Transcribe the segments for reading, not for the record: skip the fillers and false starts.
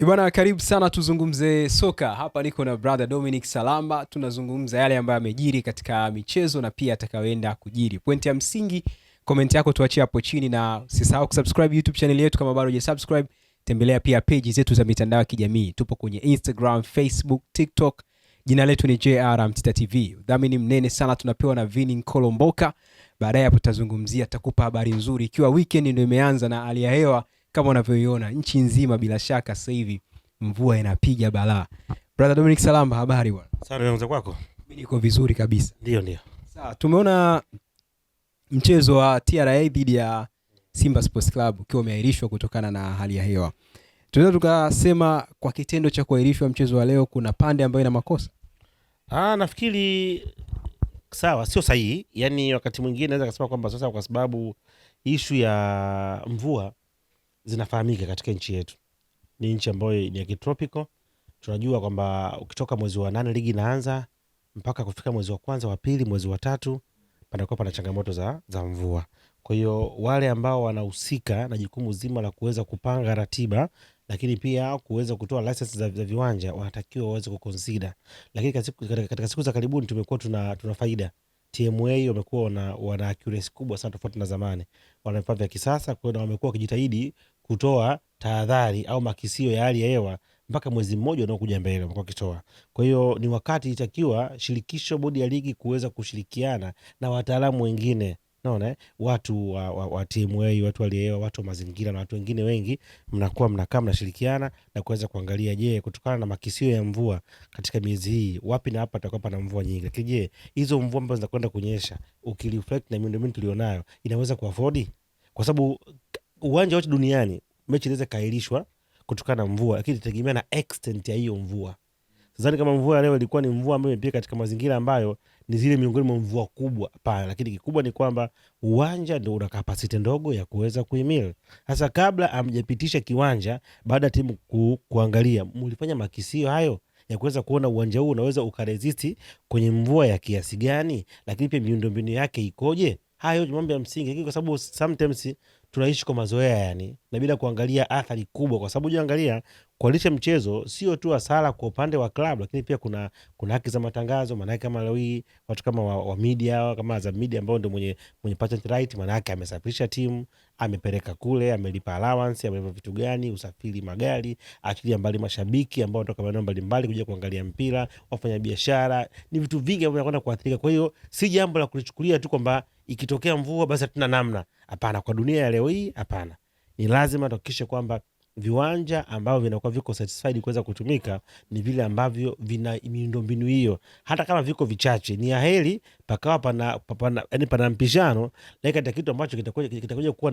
Ibana, karibu sana tuzungumze soka. Hapa niko na brother Dominic Salamba. Tunazungumza yale ambayo yamejiri katika michezo na pia atakayoenda kujiri. Pointi ya msingi, comment yako tuachie hapo chini na usisahau kusubscribe YouTube channel yetu kama bado hujasubscribe. Tembelea pia page zetu za mitandao ya kijamii. Tupo kwenye Instagram, Facebook, TikTok. Jina letu ni JR Mtita TV. Udhamini mnene sana tunapewa na Vini Kolomboka. Baadaye hapo tutazungumzia, takupa habari nzuri ikiwa weekend ndio imeanza na hali ya hewa kama unavyoiona nchi nzima bila shaka sasa hivi mvua inapiga balaa. Brother Dominic Salamba, habari bwana? Sawa, nianze kwako. Mimi niko vizuri kabisa. Ndio. Sawa, tumeona mchezo wa TRA dhidi ya Simba Sports Club ukiwa umeahirishwa kutokana na hali ya hewa. Tunaweza tukasema kwa kitendo cha kuahirishwa mchezo wa leo kuna pande ambayo ina makosa? Nafikiri sawa, sio sahihi. Yaani wakati mwingine naweza kusema kwamba sasa kwa sababu issue ya mvua zinafahamika katika nchi yetu. Ni nchi ambayo ni ya kitropical. Tunajua kwamba ukitoka mwezi wa 8 ligi inaanza mpaka kufika mwezi wa kwanza, wa pili, mwezi wa 3 panakuwa pana changamoto za mvua. Kwa hiyo wale ambao wanahusika na jukumu zima la kuweza kupanga ratiba, lakini pia kuweza kutoa license za viwanja wanatakiwa waweze kuconsider. Lakini katika siku za karibuni tumekuwa tuna faida. TMA wamekuwa wana accuracy kubwa sana tofauti na zamani. Wana vifaa vya kisasa, kwa hiyo wamekuwa wakijitahidi kutoa tahadhari au makisio ya hali ya hewa mpaka mwezi mmoja unaokuja mbele wamekuwa wakitoa. Kwa hiyo ni wakati itakiwa shirikisho, bodi ya ligi kuweza kushirikiana na wataalamu wengine. Naona watu wa TMA, watu waliewa, watu wa mazingira na watu wengine wengi, mnakuwa mnakaa mnashirikiana na kuweza kuangalia, je, kutokana na makisio ya mvua katika miezi hii wapi na hapa atakuwa pana mvua nyingi. Lakini je, hizo mvua ambazo zinakwenda kunyesha ukireflect na miundombinu tulionayo inaweza kuafford? Kwa sababu uwanja wote duniani mechi inaweza kaahirishwa kutokana na mvua, lakini itategemea na extent ya hiyo mvua. Sidhani kama mvua leo ilikuwa ni mvua ambayo imepiga katika mazingira ambayo ni zile miongoni mwa mvua kubwa. Hapana, lakini kikubwa ni kwamba uwanja ndio una capacity ndogo ya kuweza kuhimili. Sasa kabla amjapitisha kiwanja, baada ya timu kuangalia, mlifanya makisio hayo ya kuweza kuona uwanja huu unaweza ukaresist kwenye mvua ya kiasi gani, lakini pia miundombinu yake ikoje? Hayo ni mambo ya msingi, kwa sababu sometimes tunaishi kwa mazoea yani, na bila kuangalia athari kubwa, kwa sababu unaangalia kualisha mchezo sio tu hasara kwa upande wa club, lakini pia kuna haki za matangazo. Maana kama leo hii watu kama wa media, kama za media ambao ndio mwenye patent right, maana yake amesafirisha timu, amepeleka kule, amelipa allowance, amelipa vitu gani, usafiri, magari, achilia mbali mashabiki ambao wanatoka maeneo mbalimbali kuja kuangalia mpira, wafanya biashara, ni vitu vingi ambavyo vinakwenda kuathirika. Kwa hiyo si jambo la kulichukulia tu kwamba ikitokea mvua basi hatuna namna. Hapana, kwa dunia ya leo hii hapana. Ni lazima tuhakikishe kwamba viwanja ambavyo vinakuwa viko satisfied kuweza kutumika ni vile ambavyo vina miundombinu hiyo. Hata kama viko vichache, ni aheri pakawa pana mpishano, lakini katika kitu ambacho kitakuja kuwa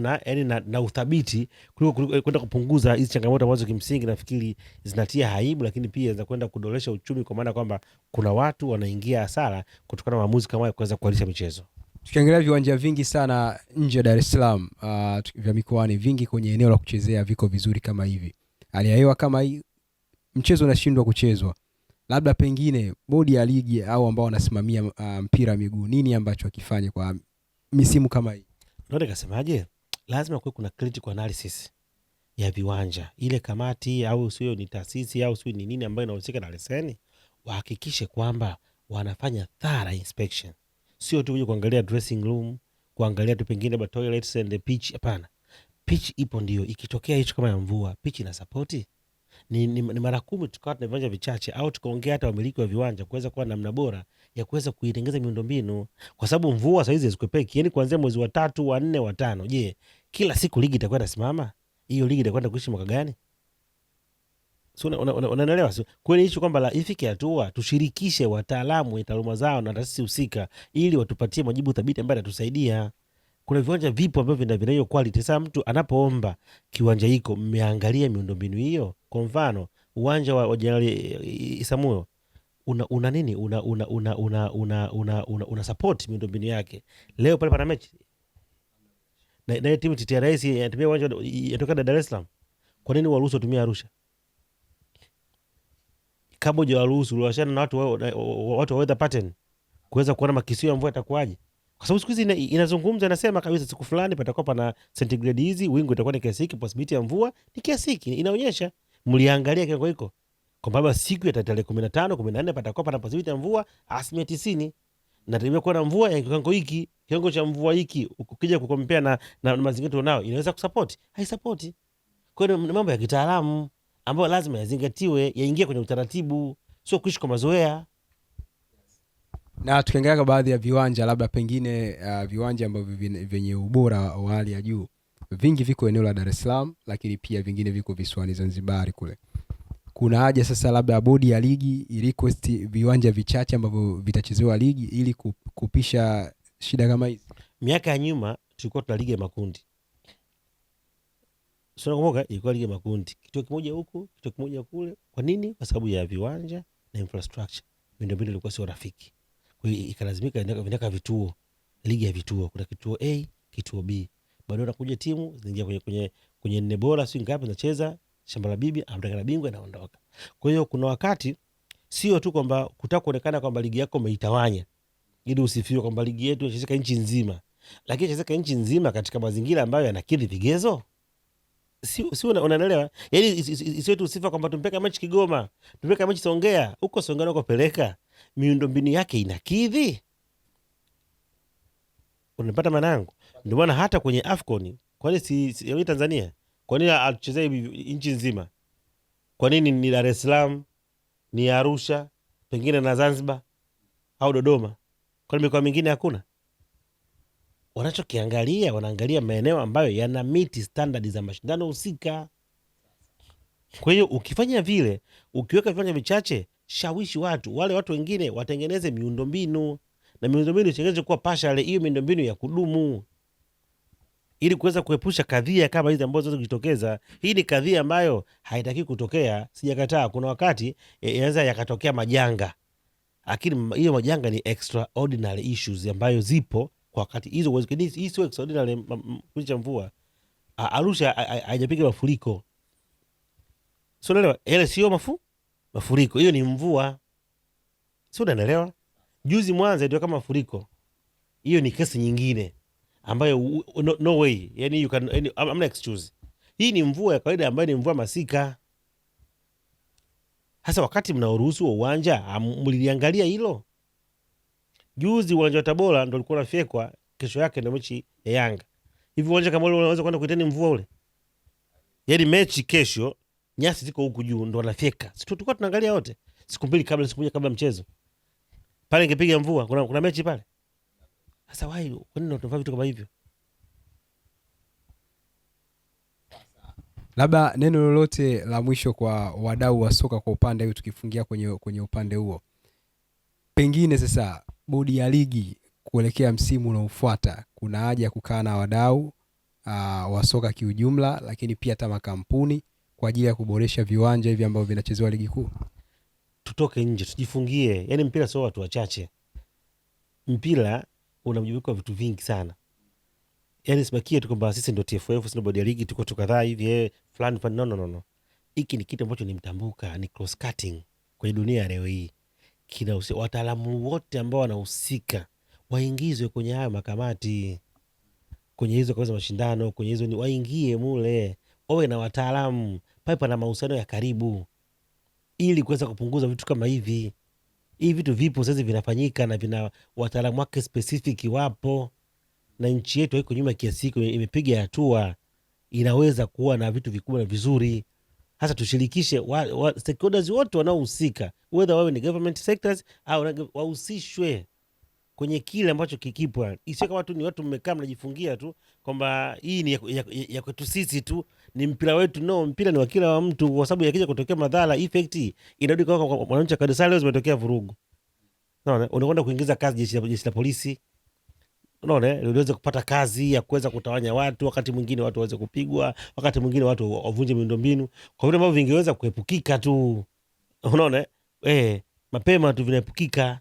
na uthabiti kuliko kwenda kupunguza hizi changamoto ambazo kimsingi nafikiri zinatia aibu, lakini pia zinakwenda kudolesha uchumi, kwa maana kwamba kuna watu wanaingia hasara kutokana na maamuzi kama ya kuweza kualisha michezo. Tukiangalia viwanja vingi sana nje ya Dar es Salaam, vya mikoani vingi kwenye eneo la kuchezea viko vizuri kama hivi. Hali ya hewa kama hii, mchezo unashindwa kuchezwa. Labda pengine bodi ya ligi au ambao wanasimamia mpira miguu, nini ambacho wakifanya kwa misimu kama hii? Ndio nikasemaje, lazima kuwe kuna critical analysis ya viwanja. Ile kamati au sio ni taasisi au sio ni nini ambayo inahusika na leseni, wahakikishe kwamba wanafanya thorough inspection. Sio tu kuangalia dressing room, kuangalia tu pengine toilets and the pitch. Hapana, pitch ipo ndio, ikitokea hicho kama ya mvua, pitch ina support. Ni mara 10 tukawa tuna viwanja vichache, au tukaongea hata wamiliki wa viwanja kuweza kuwa namna bora ya kuweza kuitengeza miundombinu, kwa sababu mvua sasa hizi hazikwepeki. Yani kuanzia mwezi wa 3, wa 4, wa 5, je, kila siku ligi itakwenda simama? Hiyo ligi itakwenda kuishi mwaka gani? So unaelewa? Kwani hicho kwamba la ifike hatua tushirikishe wataalamu wa taaluma zao na taasisi husika ili watupatie majibu thabiti ambayo yatusaidia. Kuna viwanja vipo ambavyo vina hiyo quality. Sasa mtu anapoomba kiwanja hiko, mmeangalia miundombinu hiyo? Kwa mfano uwanja wa Jenerali Isamuyo una nini, una support miundombinu yake. Leo pale pana mechi na timu TTRS inatumia uwanja kutoka Dar es Salaam. Kwa nini waruhusu watumie Arusha? Kama hujawaruhusu, uliwashana na watu wa weather pattern kuweza kuona makisio ya mvua itakuwaje. Kwa sababu siku hizi inazungumza, inasema kabisa siku fulani patakuwa pana centigrade hizi, wingu itakuwa ni kiasi hiki, possibility ya mvua ni kiasi hiki, inaonyesha mliangalia kiwango hiko kwamba siku ya tarehe 15, 14 patakuwa pana possibility ya mvua 90%, na tegemea kuwa na mvua ya kiwango hiki, kiwango cha mvua hiki ukija kukompea na mazingira tunao inaweza kusupport, haisupport. Kwa hiyo ni mambo ya kitaalamu ambayo lazima yazingatiwe, yaingie kwenye utaratibu, sio kuishi kwa mazoea. Na tukiangalia baadhi ya viwanja labda pengine viwanja ambavyo vyenye ubora wa hali ya juu, vingi viko eneo la Dar es Salaam, lakini pia vingine viko visiwani Zanzibar kule. Kuna haja sasa labda bodi ya ligi request viwanja vichache ambavyo vitachezewa ligi ili kupisha shida kama hizi. Miaka ya nyuma tulikuwa tuna ligi ya makundi. Sio, nakumbuka ilikuwa ligi ya makundi. Kituo kimoja huku, kituo kimoja kule. Kwa nini? Kwa sababu ya viwanja na infrastructure. Miundombinu ilikuwa sio rafiki. Kwa hiyo ikalazimika vinaka vituo, ligi ya vituo. Kuna kituo A, kituo B. Baadaye unakuja timu zinaingia kwenye nne bora, sio ngapi zinacheza, shamba la bibi, amtaka bingwa inaondoka. Kwa hiyo kuna wakati sio tu kwamba kutaka kuonekana kwamba ligi yako umeitawanya ili usifiwe kwamba ligi yetu inachezeka nchi nzima, lakini inachezeka nchi nzima katika mazingira ambayo yanakidhi vigezo. Si unaelewa? Yaani isiwe tu sifa kwamba tumpeka mechi Kigoma, tumpeka mechi Songea, huko Songea uko peleka, miundombinu yake inakidhi. Unapata maana yangu? Ndio maana hata kwenye AFCON, kwa nini si Tanzania? Kwa nini atuchezee nchi nzima? Kwa nini ni Dar es Salaam, ni Arusha, pengine na Zanzibar au Dodoma? Kwa mikoa mingine hakuna? Wanachokiangalia, wanaangalia maeneo ambayo yana meet standard za mashindano husika. Kwa hiyo ukifanya vile, ukiweka viwanja vichache, shawishi wale watu wengine watengeneze miundombinu, na miundombinu itengenezwe kuwa partial, hiyo miundombinu ya kudumu, ili kuweza kuepusha kadhia kama hizi ambazo zinajitokeza. Hii ni kadhia ambayo haitaki kutokea, sijakataa. Kuna wakati yanaweza yakatokea majanga, lakini hiyo majanga ni extraordinary issues ambayo zipo kwa wakati hizo. Hii sio extraordinary kucha mvua. Arusha haijapiga mafuriko, sio, unaelewa? Ile sio mafuriko, hiyo ni mvua, sio, unaelewa? Juzi Mwanza ndio kama mafuriko, hiyo ni kesi nyingine ambayo no way, yani you can, I'm not excuse. Hii ni mvua ya kawaida ambayo ni mvua masika. Hasa wakati mnaoruhusu wa uwanja, mliliangalia hilo? Juzi uwanja wa Tabora ndio ulikuwa unafyekwa, kesho yake ndio mechi ya Yanga. Hivi uwanja kama ule unaweza kwenda kuitani mvua ule? Yaani mechi kesho, nyasi ziko huku juu ndio wanafyeka. Sisi tulikuwa tunaangalia wote. Siku moja kabla mchezo. Pale ingepiga mvua, kuna mechi pale. Sasa why, kwa nini tunafanya vitu kama hivyo? Labda neno lolote la mwisho kwa wadau wa soka kwa upande huu, tukifungia kwenye upande huo. Pengine sasa bodi ya ligi kuelekea msimu unaofuata, kuna haja ya kukaa na wadau wa soka kiujumla, lakini pia hata makampuni kwa ajili ya kuboresha viwanja hivi ambavyo vinachezewa ligi kuu. Tutoke nje, tujifungie. Yaani mpira sio watu wachache. Mpira unamjibika vitu vingi sana. Yaani sibakie tu kwamba sisi ndio TFF, sisi ndio bodi ya ligi, tuko kadhaa hivi fulani. No. Hiki ni kitu ambacho ni mtambuka, ni cross cutting kwenye dunia leo hii. Kina wataalamu wote ambao wanahusika waingizwe kwenye haya makamati, kwenye hizo kwa mashindano, kwenye hizo, ni waingie mule, wawe na wataalamu pale, na mahusiano ya karibu, ili kuweza kupunguza vitu kama hivi. Hivi vitu vipo sasa, vinafanyika na vina wataalamu wake specific wapo, na nchi yetu haiko nyuma kiasi hiko, imepiga hatua, inaweza kuwa na vitu vikubwa na vizuri. Hasa tushirikishe stakeholders wote wanaohusika, whether wawe ni government sectors au wahusishwe kwenye kile ambacho kikipo. Isiwe kama tu ni watu mmekaa mnajifungia tu kwamba hii ni ya kwetu sisi tu, ni mpira wetu. No, mpira ni wa kila wa mtu, kwa sababu yakija kutokea madhara, effect inarudi kwa mwananchi. Kwa Dar leo zimetokea vurugu, unaona, unakwenda kuingiza kazi jeshi la polisi, unaona, liweze kupata kazi ya kuweza kutawanya watu, wakati mwingine watu waweze kupigwa, wakati mwingine watu wavunje miundombinu, kwa vile ambavyo vingeweza kuepukika tu, unaona, mapema tu vinaepukika.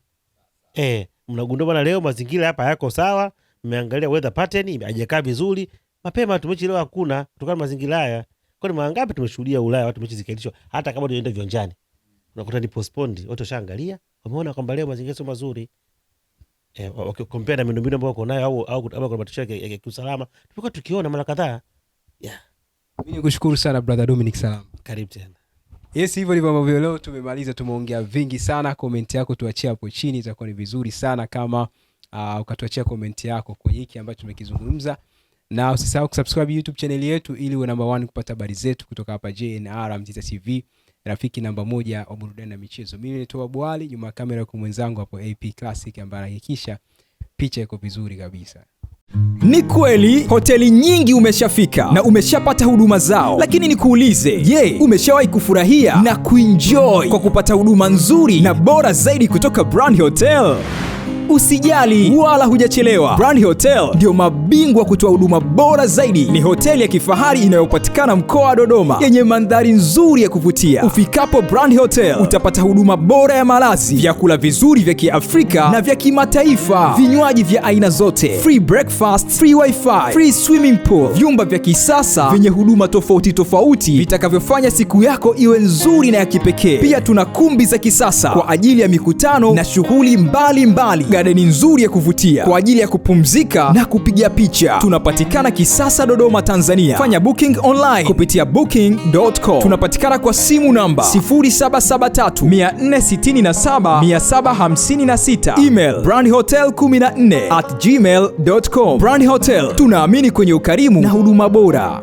Mnagundua bana, leo mazingira hapa yako sawa, mmeangalia weather pattern haijakaa vizuri, mapema tu mechi leo hakuna kutokana na mazingira haya. Kwa nini mangapi tumeshuhudia Ulaya watu mechi zikaitishwa, hata kama tunaenda viwanjani unakuta ni postponed, watu washaangalia, wameona kwamba leo mazingira sio mazuri, compare na miundombinu ambayo uko nayo au kwa matokeo ya kiusalama tumekuwa tukiona mara kadhaa. Mimi nikushukuru sana brother Dominic Salamba. Karibu tena. Yes, hivyo ndivyo ambavyo leo tumemaliza. Tumeongea vingi sana. Comment yako tuachie hapo chini, itakuwa ni vizuri sana kama ukatuachia comment yako kwenye hiki ambacho tumekizungumza. Na usisahau kusubscribe YouTube channel yetu ili uwe number 1 kupata habari zetu kutoka hapa JNR Mtita TV, rafiki namba 1 wa burudani na michezo. Mimi ni Toa Bwali, nyuma ya kamera kwa mwenzangu hapo AP Classic ambaye anahakikisha picha iko vizuri kabisa. Ni kweli hoteli nyingi umeshafika na umeshapata huduma zao, lakini nikuulize, je, umeshawahi kufurahia na kuenjoy kwa kupata huduma nzuri na bora zaidi kutoka Brand Hotel? Usijali wala hujachelewa. Brand Hotel ndio mabingwa kutoa huduma bora zaidi. Ni hoteli ya kifahari inayopatikana mkoa wa Dodoma, yenye mandhari nzuri ya kuvutia. Ufikapo Brand Hotel utapata huduma bora ya malazi, vyakula vizuri vya Kiafrika na vya kimataifa, vinywaji vya aina zote, free breakfast, free wifi, free swimming pool, vyumba vya kisasa vyenye huduma tofauti tofauti vitakavyofanya siku yako iwe nzuri na ya kipekee. Pia tuna kumbi za kisasa kwa ajili ya mikutano na shughuli mbalimbali, garden nzuri ya kuvutia kwa ajili ya kupumzika na kupiga picha. Tunapatikana Kisasa, Dodoma, Tanzania. Fanya booking online kupitia booking.com. Tunapatikana kwa simu namba 0773467756. Email brandhotel14@gmail.com. Brand Hotel, tunaamini kwenye ukarimu na huduma bora.